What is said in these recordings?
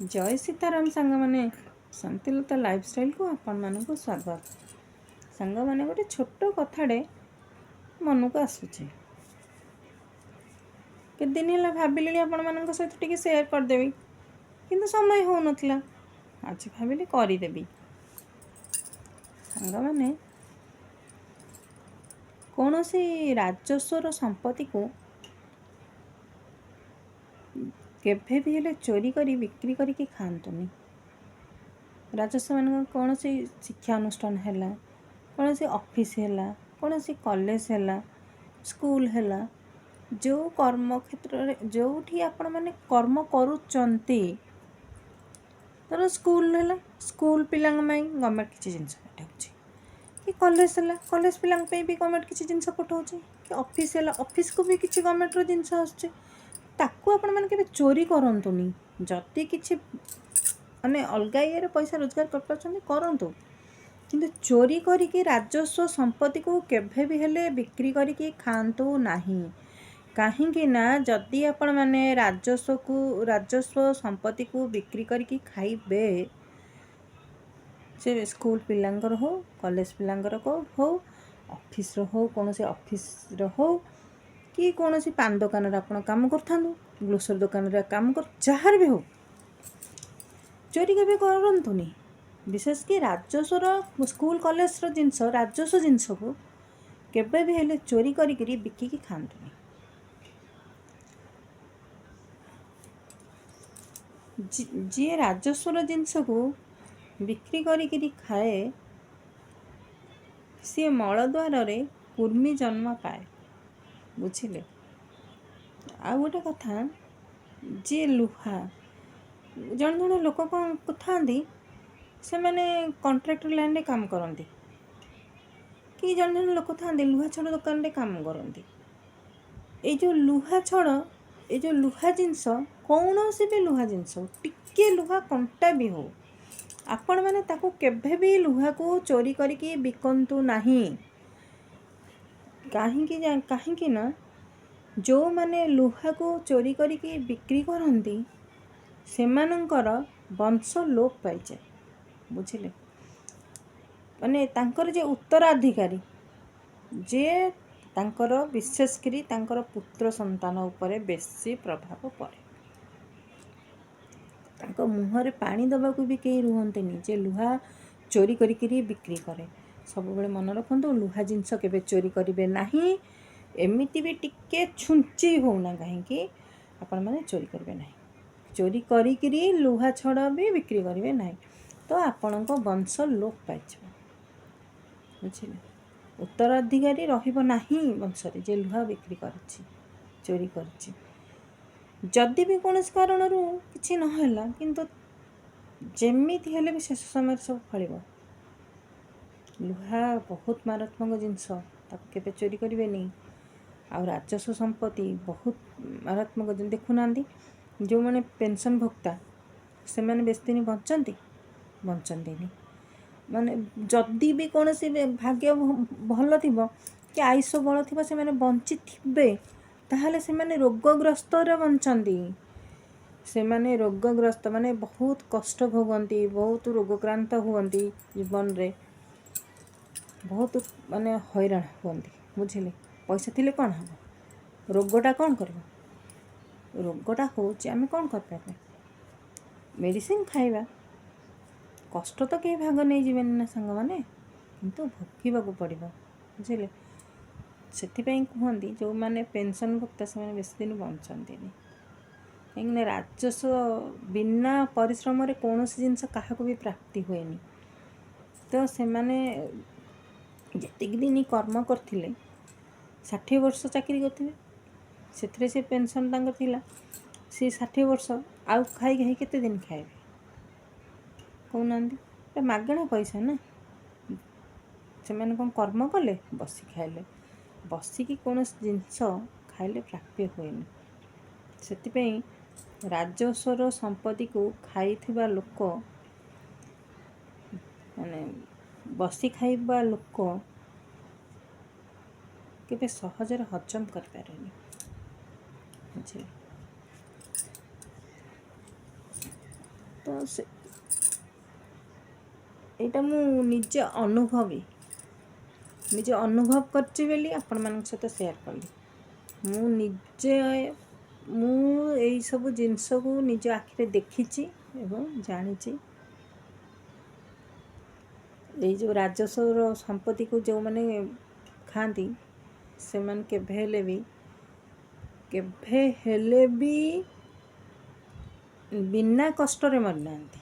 जय सीताराम सांग मैंने शांतिलता लाइफस्टाइल को आपण मानक स्वागत। सांग मैंने गोटे छोट कथाटे मन को आसूचे के दिन है भाविली आपण मान सहित टी सेयार करदेवी किंतु समय हो नथिला आज भाविली करदेवी। सांग मैंने कौन सी राजस्वर संपत्ति को केभे भी हेले चोरी करी बिक्री करके खातुनि। राजस्व मान कौन सी शिक्षा अनुष्ठान है, कौन सी ऑफिस है, कौन सी कॉलेज है, स्कूल है, जो कर्म क्षेत्र जो आपण मैंने कर्म करुचंती तर स्कूल है, स्कूल पिला गवर्नमेंट किसी जिन पठाऊँगी कि कॉलेज है, कॉलेज पिला भी गवर्नमेंट किसी जिन पठाऊँगी कि ऑफिस है, ऑफिस को भी किसी गवर्नमेंट जिनस आसुचे ताकू आपण मैंने केबे चोरी करंतुनी। जति किछि माने अलगा ये पैसा रोजगार करतु किंतु चोरी करिकी राजस्व संपत्ति को केभे भी हेले बिक्री करिकी खातु नाही। कहीं ना जदि आपण मैंने राजस्व संपत्ति को बिक्री करिकी खाइबे से स्कूल पिलांकर हो, कॉलेज पिलांकर हो, ऑफिस हो, कौन से ऑफिस हो कि कौन सी पान दुकान आप काम कर ग्रोसरी दुकान काम कर जहाँ भी हो चोरी के करतुनि। विशेष कि राजस्वर स्कूल कॉलेज जिनस राजस्व जिनस को केबे भी हेले चोरी करी बिकिकी खातुनि। जी राजस्वर जिनस को बिक्री करी खाए सी मल द्वार कुर्मी जन्म पाए। बुझिले। आ गोटे कथा जी लुहा जन जन लोक कौन था से मैंने कॉन्ट्रैक्टर लाइन रे काम करती कि जन जन लोक था लुहा छड़ दुकान रे काम करती। ये जो लुहा छड़ ये जो लुहा जिनस कौन सी भी लुहा जिनस टिके लुहा कंटा भी हो आपण मैंने ताको केभे भी लुहा को चोरी करिकी बिकंतु नाही। कहीं ना जो माने लुहा को चोरी करिकी बिक्री करती सेमानंकर वंश लोप पाई जाए। बुझिले। माने तांकर जे उत्तराधिकारी जे तांकर विशेषकरी तांकर पुत्र संतान उपरे बेसी प्रभाव पड़े। तांको मुहरे पानी दबा को भी कहीं रुहंतेनी जे लुहा चोरी करिकी बिक्री करे। सब बेले मन रखंतु लुहा जिनस केबे चोरी करिवे नाही। एमिति भी टिके छुंची होना कहीं आपण मैंने चोरी करेंगे ना। चोरी करी लुहा छड़ भी बिक्री करेंगे ना तो आपण को वंश लोप पाई। बुझिले। उत्तराधिकारी रहिबो नाही वंश रे जे लुहा बिक्री करछि चोरी करछि। जदि भी कौन कारण किसी नहला किंतु जेमिति हेले भी शेष समय सब फलिबो। लुहा बहुत मारात्मक जिनस ताको केबे चोरी करिवे नहीं। आ राजस्व संपत्ति बहुत मारात्मक देखुना जो मैंने पेंशन भोक्ता से मैंने बेस दिन बचती माने जदि भी कौन सी भाग्य भल थी कि आयुष बल थी से मैंने बंची थे ताहले से मैंने रोगग्रस्त बंचती। से मैंने रोगग्रस्त माने बहुत कष्ट भोगती बहुत रोगक्रांत हुंती जीवन रे बहुत माने हैरान हुंती। बुझिले। पैसा थिले कौन हम रोगटा कौन कर रोगटा हूँ आम कौन कर मेडिसिन खाइबा कष्ट तो कहीं भाग नहीं जीवन ना सांग मैंने किंतु भोगवा को पड़ो। बुझे से कहती जो मैंने पेंशन भोक्ता से बेस दिन बचती कहीं राजस्व बिना परिश्रम कौन जिनस क्या भी प्राप्ति हुए तो से मैंने जी दिन कर्म करते 60 वर्ष चाकरी करते से पेंशन तांकर थिला सी 60 वर्ष आउ खाई केते दिन खाइबे कहना मागणा पैसा ना से मैंने कौन कर्म कले बसी खाइले बसिकी कौन जिनस खाइले प्राप्य हुए से राजस्वर संपत्ति को खाई लोक माने बसी खाइबा लोक केबे सहजरे हजम कर पारेनी। बुझे। ତ ଏଇଟା ମୁଁ ନିଜେ ଅନୁଭବ କରିଛି ବୋଲି ଆପଣମାନଙ୍କ ସହିତ ସେୟାର କଲି। ମୁଁ ଏଇସବୁ ଜିନିଷକୁ ନିଜ ଆଖିରେ ଦେଖିଛି ଏବଂ ଜାଣିଛି। ଏଇ ଯେଉଁ ରାଜସ୍ୱର ସମ୍ପତ୍ତିକୁ ଯେଉଁମାନେ ଖାଆନ୍ତି ସେମାନେ କେବେ ହେଲେ ବି ବିନା କଷ୍ଟରେ ମରିନାହାନ୍ତି।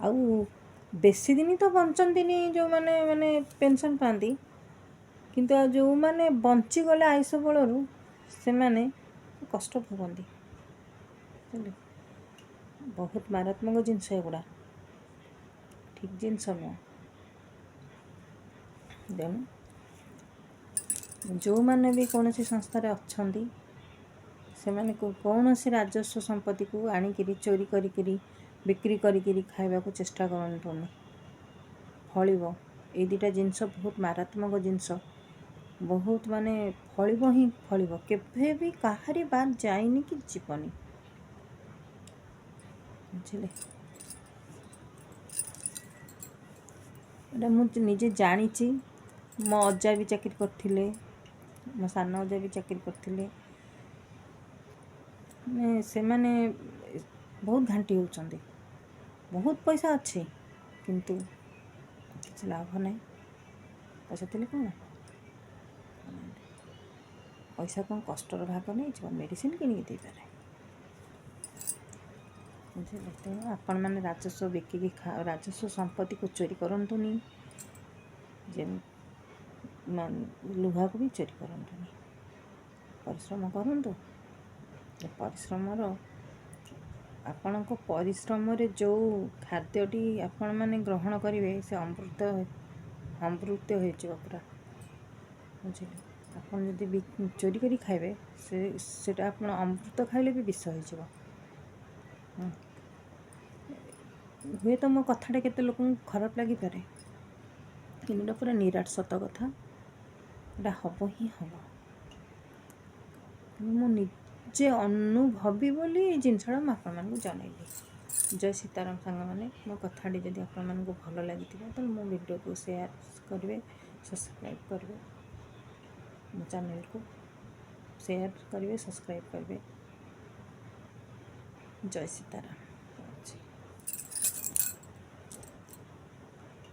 ଆଉ ବେଶୀ ଦିନ ତ ବଞ୍ଚନ୍ତିନି ଯେଉଁମାନେ ମାନେ ପେନସନ୍ ପାଆନ୍ତି, କିନ୍ତୁ ଆଉ ଯେଉଁମାନେ ବଞ୍ଚିଗଲେ ଆୟୁଷ ବଳରୁ ସେମାନେ କଷ୍ଟ ଭୋଗନ୍ତି। ବୁଝିଲେ, ବହୁତ ମାରାତ୍ମକ ଜିନିଷ ଏଗୁଡ଼ା, ଠିକ୍ ଜିନିଷ ନୁହଁ। ତେଣୁ ଯେଉଁମାନେ ବି କୌଣସି ସଂସ୍ଥାରେ ଅଛନ୍ତି ସେମାନେ କୌଣସି ରାଜସ୍ୱ ସମ୍ପତ୍ତିକୁ ଆଣିକିରି ଚୋରି କରିକିରି ବିକ୍ରି କରିକିରି ଖାଇବାକୁ ଚେଷ୍ଟା କରନ୍ତୁନି। ଫଳିବ, ଏଇ ଦୁଇଟା ଜିନିଷ ବହୁତ ମାରାତ୍ମକ ଜିନିଷ, ବହୁତ ମାନେ ଫଳିବ ହିଁ ଫଳିବ, କେବେ ବି କାହାରି ବାଦ ଯାଇନି କି ଯିବନି। ବୁଝିଲେ, ଏଇଟା ମୁଁ ନିଜେ ଜାଣିଛି। ମୋ ଅଜା ବି ଚାକିରି କରିଥିଲେ, ମୋ ସାନ ଅଜା ବି ଚାକିରି କରିଥିଲେ। ସେମାନେ ବହୁତ ଘାଣ୍ଟି ହେଉଛନ୍ତି, ବହୁତ ପଇସା ଅଛି କିନ୍ତୁ କିଛି ଲାଭ ନାହିଁ। ପଇସା ଥିଲେ କ'ଣ, ପଇସା କ'ଣ କଷ୍ଟର ଭାଗ ନେଇଯିବ, ମେଡ଼ିସିନ କିଣିକି ଦେଇପାରେ। ବୁଝିଲେ, ତେଣୁ ଆପଣମାନେ ରାଜସ୍ୱ ବିକିକି ରାଜସ୍ୱ ସମ୍ପତ୍ତିକୁ ଚୋରି କରନ୍ତୁନି, ଲୁହାକୁ ବି ଚୋରି କରନ୍ତୁନି। ପରିଶ୍ରମ କରନ୍ତୁ। ଆପଣଙ୍କ ପରିଶ୍ରମରେ ଯେଉଁ ଖାଦ୍ୟଟି ଆପଣମାନେ ଗ୍ରହଣ କରିବେ ସେ ଅମୃତ ହେଇଯିବ ପୁରା। ବୁଝିଲେ, ଆପଣ ଯଦି ଚୋରି କରି ଖାଇବେ ସେଟା ଆପଣ ଅମୃତ ଖାଇଲେ ବି ବିଷ ହେଇଯିବ। ହୁଏତ ମୋ କଥାଟା କେତେ ଲୋକଙ୍କୁ ଖରାପ ଲାଗିପାରେ, କିନ୍ତୁ ଏଇଟା ପୁରା ନିରାଟ ସତ କଥା। ଏଇଟା ହେବ ହିଁ ହେବ। ମୁଁ ନିଜେ ଅନୁଭବୀ ବୋଲି ଏଇ ଜିନିଷଟା ମୁଁ ଆପଣମାନଙ୍କୁ ଜଣାଇଲି। ଜୟ ସୀତାରାମ ସାଙ୍ଗମାନେ। ମୋ କଥାଟି ଯଦି ଆପଣମାନଙ୍କୁ ଭଲ ଲାଗିଥିବ ତାହେଲେ ମୋ ଭିଡ଼ିଓକୁ ସେୟାର କରିବେ, ସବସ୍କ୍ରାଇବ୍ କରିବେ, ମୋ ଚ୍ୟାନେଲକୁ ସେୟାର କରିବେ, ସବସ୍କ୍ରାଇବ୍ କରିବେ। ଜୟ ସୀତାରାମ।